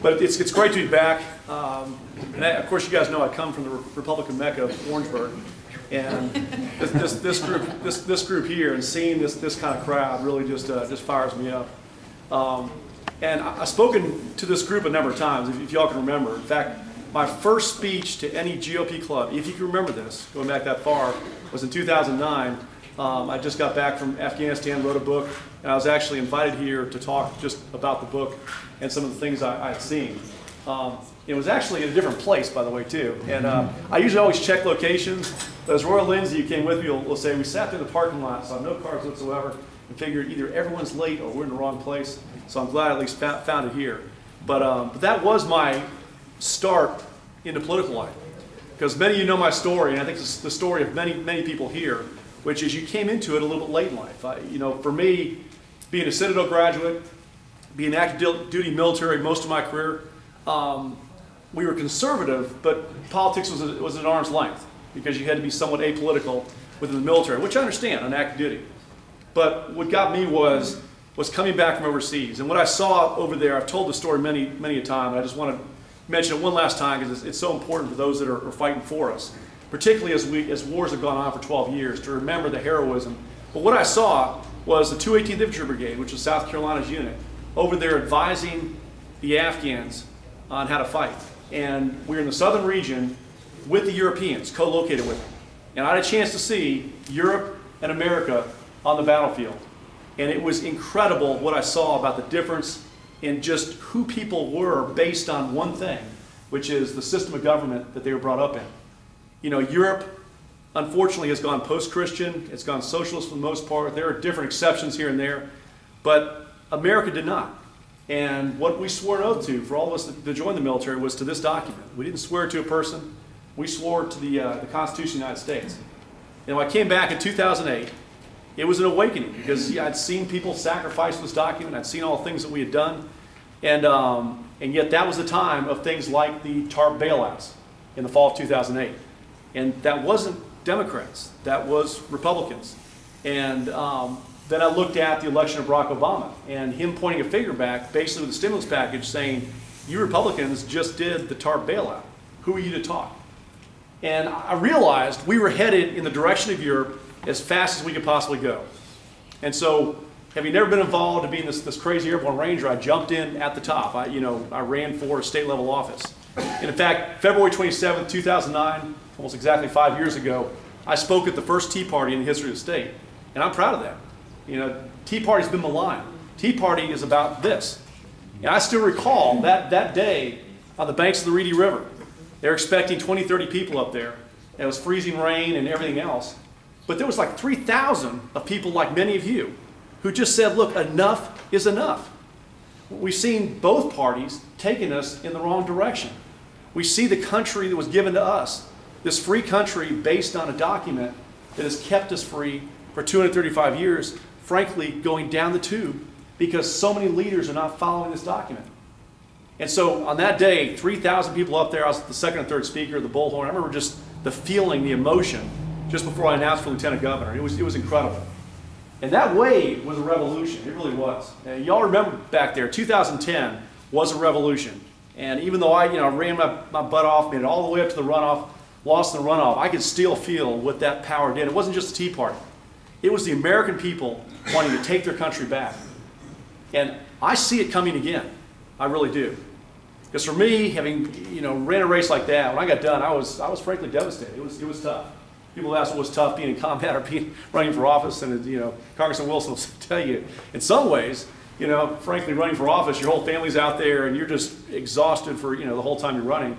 But it's great to be back. And of course, you guys know I come from the Republican Mecca of Orangeburg. And this group here, and seeing this kind of crowd really just fires me up. And I've spoken to this group a number of times, if y'all can remember. In fact, my first speech to any GOP club, if you can remember this, going back that far, was in 2009. I just got back from Afghanistan, wrote a book, and I was actually invited here to talk just about the book and some of the things I had seen. It was actually in a different place, by the way, too. And I usually always check locations. But as Royal Lindsay, who came with me, will say, we sat through the parking lot, saw no cars whatsoever, and figured either everyone's late or we're in the wrong place. So I'm glad I at least found it here. But that was my start into political life. Because many of you know my story, and I think it's the story of many people here, which is you came into it a little bit late in life. For me, being a Citadel graduate, being active duty military most of my career, we were conservative, but politics was at arm's length because you had to be somewhat apolitical within the military, which I understand on active duty. But what got me was coming back from overseas. And what I saw over there, I've told the story many a time, and I just want to mention it one last time because it's so important for those that are fighting for us, particularly as wars have gone on for 12 years, to remember the heroism. But what I saw was the 218th Infantry Brigade, which was South Carolina's unit, over there advising the Afghans on how to fight. And we were in the southern region with the Europeans, co-located with them. And I had a chance to see Europe and America on the battlefield. And it was incredible what I saw about the difference in just who people were based on one thing, which is the system of government that they were brought up in. Europe, unfortunately, has gone post-Christian. It's gone socialist for the most part. There are different exceptions here and there. But America did not. And what we swore an oath to for all of us to join the military was to this document. We didn't swear to a person. We swore to the Constitution of the United States. And when I came back in 2008, it was an awakening because I'd seen people sacrifice this document. I'd seen all the things that we had done. And yet that was the time of things like the TARP bailouts in the fall of 2008. And that wasn't Democrats. That was Republicans. And then I looked at the election of Barack Obama and him pointing a finger back basically with the stimulus package saying, you Republicans just did the TARP bailout. Who are you to talk? And I realized we were headed in the direction of Europe as fast as we could possibly go. And so, having never been involved in being this crazy airborne ranger, I jumped in at the top. I ran for a state level office. And in fact, February 27, 2009, almost exactly 5 years ago, I spoke at the first Tea Party in the history of the state. And I'm proud of that. Tea Party's been maligned. Tea Party is about this. And I still recall that day on the banks of the Reedy River. They were expecting 20, 30 people up there. And it was freezing rain and everything else. But there was like 3,000 of people like many of you who just said, look, enough is enough. We've seen both parties taking us in the wrong direction. We see the country that was given to us, this free country based on a document that has kept us free for 235 years, frankly, going down the tube because so many leaders are not following this document. And so on that day, 3,000 people up there, I was the second or third speaker, the bullhorn. I remember just the feeling, the emotion, just before I announced for Lieutenant Governor. It was incredible. And that wave was a revolution. It really was. Y'all remember back there, 2010 was a revolution. And even though I ran my butt off, made it all the way up to the runoff, lost in the runoff, I could still feel what that power did. It wasn't just the Tea Party. It was the American people wanting to take their country back. And I see it coming again. I really do. Because for me, having ran a race like that, when I got done, I was frankly devastated. It was tough. People ask what was tough, being in combat or running for office, and Congressman Wilson will tell you, in some ways, frankly, running for office, your whole family's out there, and you're just exhausted for the whole time you're running.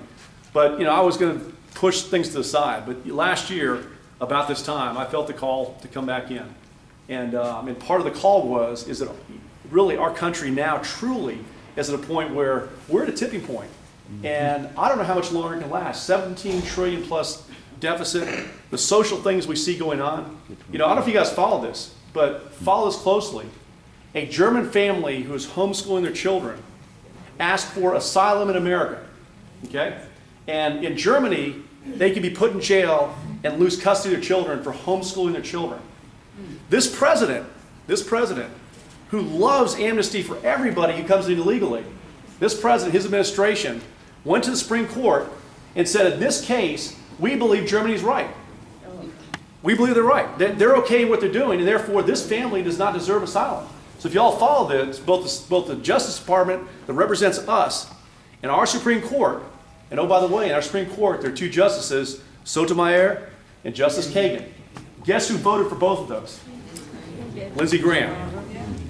But I was going to push things to the side. But last year, about this time, I felt the call to come back in, and part of the call is that really our country now truly is at a point where we're at a tipping point, and I don't know how much longer it can last. 17 trillion plus deficit, the social things we see going on. I don't know if you guys follow this, but follow this closely. A German family who is homeschooling their children asked for asylum in America, okay? And in Germany, they can be put in jail and lose custody of their children for homeschooling their children. This president, who loves amnesty for everybody who comes in illegally, this president, his administration, went to the Supreme Court and said, in this case, we believe Germany's right. We believe they're right. They're okay with what they're doing, and therefore this family does not deserve asylum. So if you all follow this, both the Justice Department that represents us and our Supreme Court, and oh, by the way, in our Supreme Court, there are two justices, Sotomayor and Justice Kagan. Guess who voted for both of those? Lindsey Graham.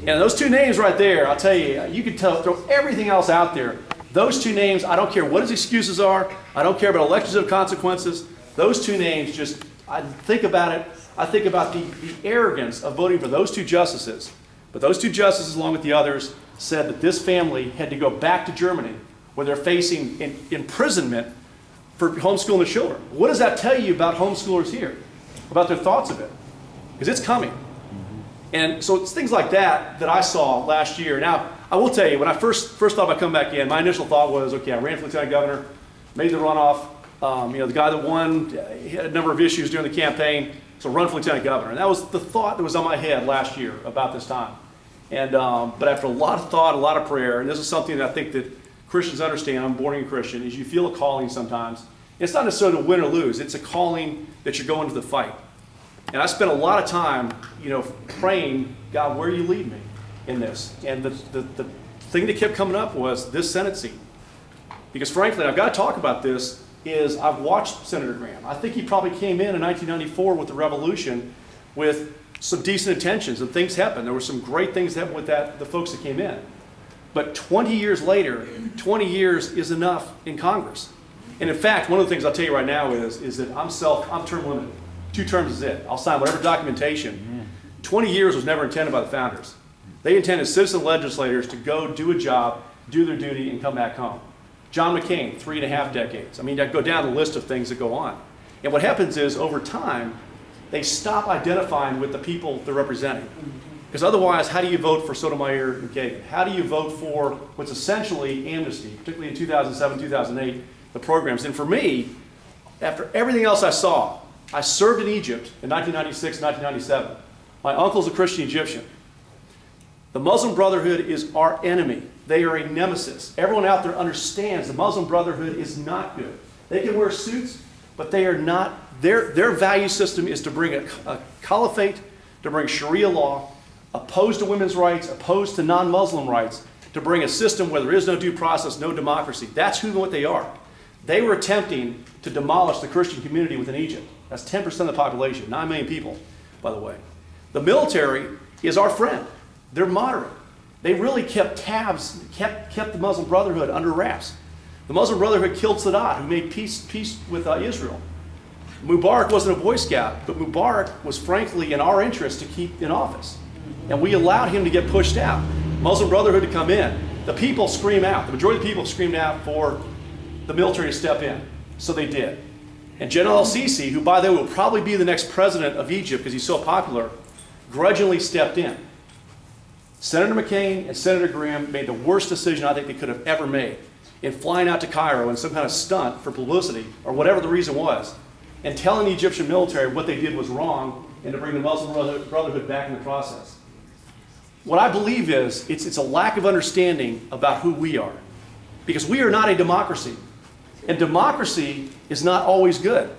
And those two names right there, I'll tell you, you can throw everything else out there. Those two names, I don't care what his excuses are. I don't care about elections of consequences. Those two names just, I think about it. I think about the arrogance of voting for those two justices. But those two justices, along with the others, said that this family had to go back to Germany where they're facing imprisonment for homeschooling their children. What does that tell you about homeschoolers here? About their thoughts of it? Because it's coming. And so it's things like that I saw last year. Now, I will tell you, when I first thought about coming back in, my initial thought was, okay, I ran for lieutenant governor, made the runoff. You know, the guy that won, he had a number of issues during the campaign, so run for lieutenant governor. And that was the thought that was on my head last year about this time. And, but after a lot of thought, a lot of prayer, and this is something that I think that Christians understand, I'm born again Christian, is you feel a calling sometimes. It's not necessarily to win or lose, it's a calling that you're going to the fight. And I spent a lot of time, you know, praying, God, where you lead me in this? And the thing that kept coming up was this Senate seat. Because frankly, I've got to talk about this, is I've watched Senator Graham. I think he probably came in 1994 with the revolution with some decent intentions, and things happened. There were some great things that happened with the folks that came in. But 20 years later, 20 years is enough in Congress. And in fact, one of the things I'll tell you right now is that I'm term limited. 2 terms is it. I'll sign whatever documentation. 20 years was never intended by the founders. They intended citizen legislators to go do a job, do their duty, and come back home. John McCain, 3.5 decades. I mean, I go down the list of things that go on. And what happens is, over time, they stop identifying with the people they're representing. Because otherwise, how do you vote for Sotomayor and Kagan? How do you vote for what's essentially amnesty, particularly in 2007, 2008, the programs? And for me, after everything else I saw, I served in Egypt in 1996, 1997. My uncle's a Christian Egyptian. The Muslim Brotherhood is our enemy. They are a nemesis. Everyone out there understands the Muslim Brotherhood is not good. They can wear suits, but they are not. Their value system is to bring a caliphate, to bring Sharia law, opposed to women's rights, opposed to non-Muslim rights, to bring a system where there is no due process, no democracy. That's what they are. They were attempting to demolish the Christian community within Egypt. That's 10% of the population, 9 million people, by the way. The military is our friend. They're moderate. They really kept tabs, kept the Muslim Brotherhood under wraps. The Muslim Brotherhood killed Sadat, who made peace with Israel. Mubarak wasn't a Boy Scout, but Mubarak was frankly in our interest to keep in office. And we allowed him to get pushed out. Muslim Brotherhood to come in. The people scream out. The majority of the people screamed out for the military to step in. So they did. And General al-Sisi, who by the way will probably be the next president of Egypt because he's so popular, grudgingly stepped in. Senator McCain and Senator Graham made the worst decision I think they could have ever made in flying out to Cairo in some kind of stunt for publicity or whatever the reason was, and telling the Egyptian military what they did was wrong and to bring the Muslim Brotherhood back in the process. What I believe is it's a lack of understanding about who we are, because we are not a democracy, and democracy is not always good.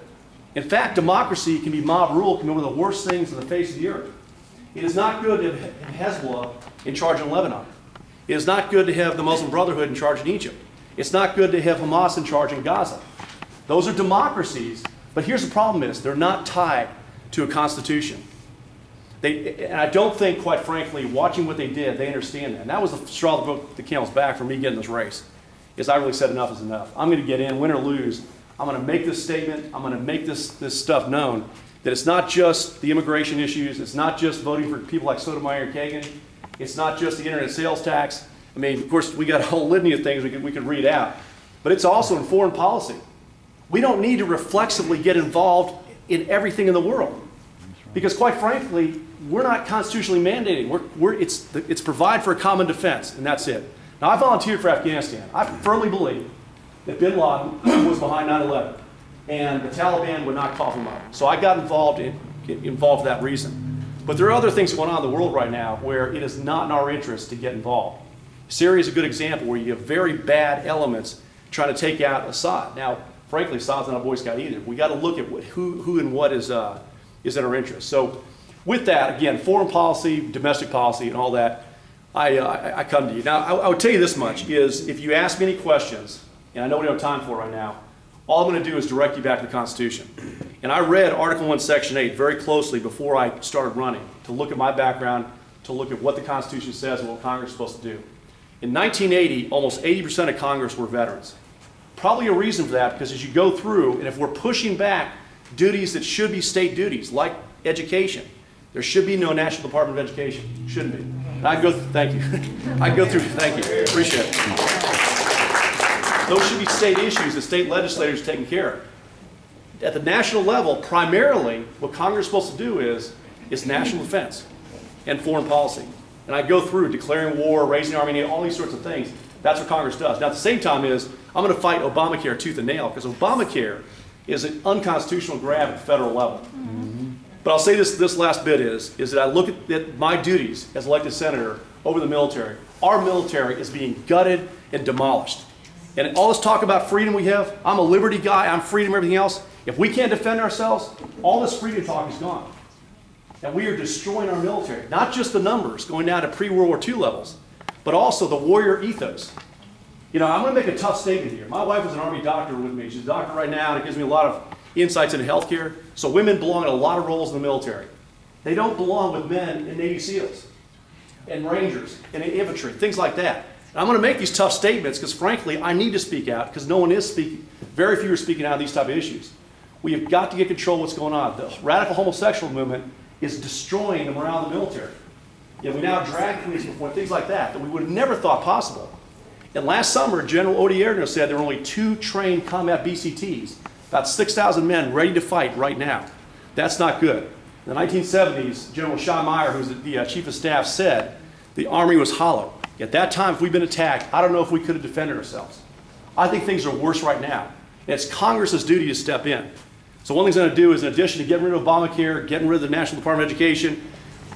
In fact, democracy can be mob rule, can be one of the worst things on the face of the earth. It is not good to have Hezbollah in charge in Lebanon. It is not good to have the Muslim Brotherhood in charge in Egypt. It's not good to have Hamas in charge in Gaza. Those are democracies, but here's the problem is they're not tied to a constitution. And I don't think, quite frankly, watching what they did, they understand that. And that was the straw that broke the camel's back for me getting this race, is I really said enough is enough. I'm going to get in, win or lose. I'm going to make this statement. I'm going to make this stuff known, that it's not just the immigration issues. It's not just voting for people like Sotomayor and Kagan. It's not just the internet sales tax. I mean, of course, we got a whole litany of things we could read out. But it's also in foreign policy. We don't need to reflexively get involved in everything in the world. Because quite frankly, we're not constitutionally mandating. It's provide for a common defense, and that's it. Now, I volunteered for Afghanistan. I firmly believe that bin Laden was behind 9/11, and the Taliban would not cough him up. So I got involved for that reason. But there are other things going on in the world right now where it is not in our interest to get involved. Syria is a good example where you have very bad elements trying to take out Assad. Now, frankly, Assad's not a Boy Scout either. We got to look at who and what is in our interest. So with that, again, foreign policy, domestic policy, and all that, I come to you. Now, I would tell you this much, is if you ask me any questions, and I know we don't have time for it right now, all I'm going to do is direct you back to the Constitution. And I read Article 1, Section 8 very closely before I started running to look at my background, to look at what the Constitution says and what Congress is supposed to do. In 1980, almost 80% of Congress were veterans. Probably a reason for that, because as you go through, and if we're pushing back duties that should be state duties, like education, there should be no National Department of Education. Shouldn't be. And I go, thank you. I go through, thank you, appreciate it. Those should be state issues that state legislators are taking care of. At the national level, primarily, what Congress is supposed to do is national defense and foreign policy. And I go through declaring war, raising the Army, all these sorts of things. That's what Congress does. Now, at the same time I'm going to fight Obamacare tooth and nail, because Obamacare is an unconstitutional grab at the federal level. But I'll say this last bit is that I look at my duties as elected senator over the military. Our military is being gutted and demolished. And all this talk about freedom we have, I'm a liberty guy, I'm freedom, everything else. If we can't defend ourselves, all this freedom talk is gone. And we are destroying our military. Not just the numbers going down to pre-World War II levels, but also the warrior ethos. You know, I'm going to make a tough statement here. My wife is an Army doctor with me. She's a doctor right now, and it gives me a lot of insights into healthcare. So women belong in a lot of roles in the military. They don't belong with men in Navy SEALs and Rangers and infantry, things like that. And I'm going to make these tough statements because, frankly, I need to speak out because no one is speaking. Very few are speaking out on these type of issues. We have got to get control of what's going on. The radical homosexual movement is destroying the morale of the military. We now have drag queens before, things like that we would have never thought possible. And last summer, General Odierno said there were only 2 trained combat BCTs, about 6,000 men ready to fight right now. That's not good. In the 1970s, General Shaw Meyer, who's the chief of staff, said the Army was hollow. At that time, if we'd been attacked, I don't know if we could have defended ourselves. I think things are worse right now. And it's Congress's duty to step in. So one thing I'm going to do is, in addition to getting rid of Obamacare, getting rid of the National Department of Education,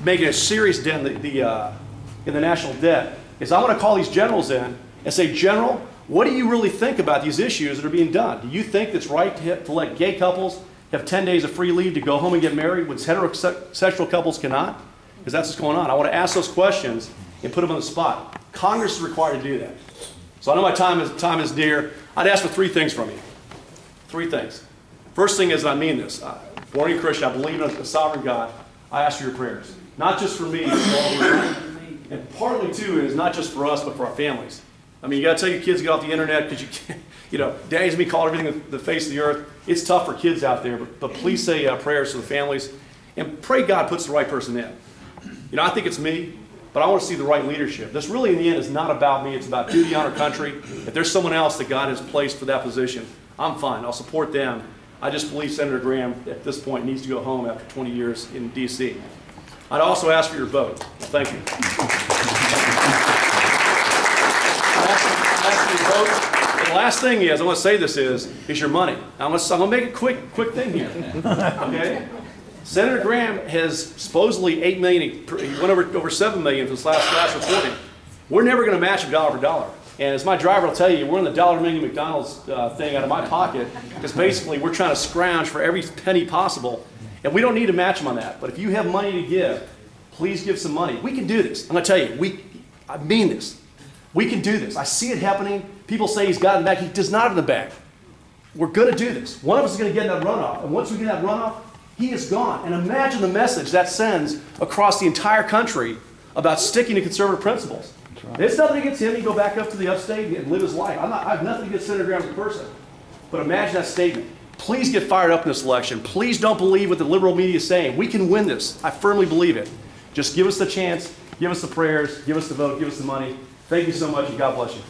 making a serious dent in the national debt, is I'm going to call these generals in and say, General, what do you really think about these issues that are being done? Do you think it's right to let gay couples have 10 days of free leave to go home and get married when heterosexual couples cannot? Because that's what's going on. I want to ask those questions and put them on the spot. Congress is required to do that. So I know my time is near. I'd ask for 3 things from you. 3 things. First thing is, and I mean this, born again Christian, I believe in a sovereign God. I ask for your prayers. Not just for me, but for all of you. And partly, too, is not just for us, but for our families. I mean, you got to tell your kids to get off the internet because you can't, you know, daddy's going to be called everything the face of the earth. It's tough for kids out there, but please say prayers for the families and pray God puts the right person in. You know, I think it's me, but I want to see the right leadership. This really, in the end, is not about me. It's about duty, honor, country. If there's someone else that God has placed for that position, I'm fine. I'll support them. I just believe Senator Graham, at this point, needs to go home after 20 years in D.C. I'd also ask for your vote. Thank you. And the last thing is, I want to say this is your money. I'm going to make a quick thing here. Okay? Senator Graham has supposedly $8 million. He went over $7 million for this last reporting. We're never going to match him dollar for dollar. And as my driver will tell you, we're in the $1 million McDonald's thing out of my pocket because basically we're trying to scrounge for every penny possible. And we don't need to match him on that. But if you have money to give, please give some money. We can do this. I'm going to tell you, I mean this. We can do this. I see it happening. People say he's got it in the bag. He does not have it in the bag. We're going to do this. One of us is going to get in that runoff. And once we get that runoff, he is gone. And imagine the message that sends across the entire country about sticking to conservative principles. Right. It's nothing against him. He can go back up to the upstate and live his life. I have nothing against Senator Graham as a person. But imagine that statement. Please get fired up in this election. Please don't believe what the liberal media is saying. We can win this. I firmly believe it. Just give us the chance. Give us the prayers. Give us the vote. Give us the money. Thank you so much, and God bless you.